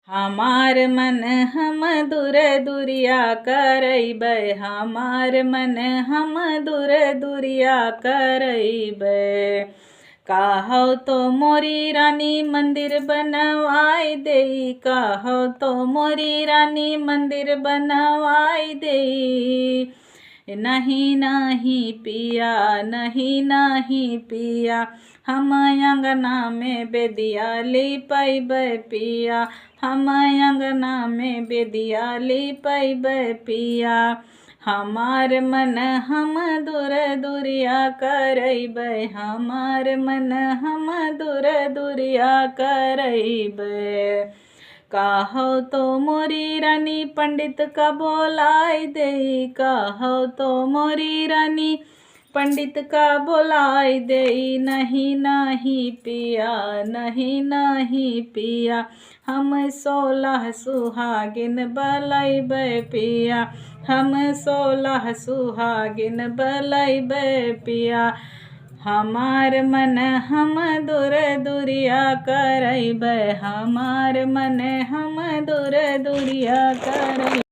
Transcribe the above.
हमार मन हम दूर दूरिया करैबै, हमार मन हम दूर दूरिया करैबै। कहौ तो मोरी रानी मंदिर बनवाई देई, कहौ तो मोरी रानी मंदिर बनवाई देई। नहीं नहीं पिया, नहीं नहीं पिया, हम अंगना में बेदिया लिपैबै पिया, हम अंगना में बेदिया लिपैबै पिया। हमार मन हम दूर दूरिया करैबै, हमार मन हम दूर दूरिया करैबै। कहौ तो मोरी रानी पंडित का बोलाई देई, कहौ तो मोरी रानी पंडित का बोलाई देई। नहीं नहीं पिया, नहीं नहीं पिया, हम 16 सुहागिन बलैबै पिया, हम 16 सुहागिन बलैबै पिया। हमार मन हम दूर दूरिया करैबै, हमार मन हम दूर दूरिया करैबै।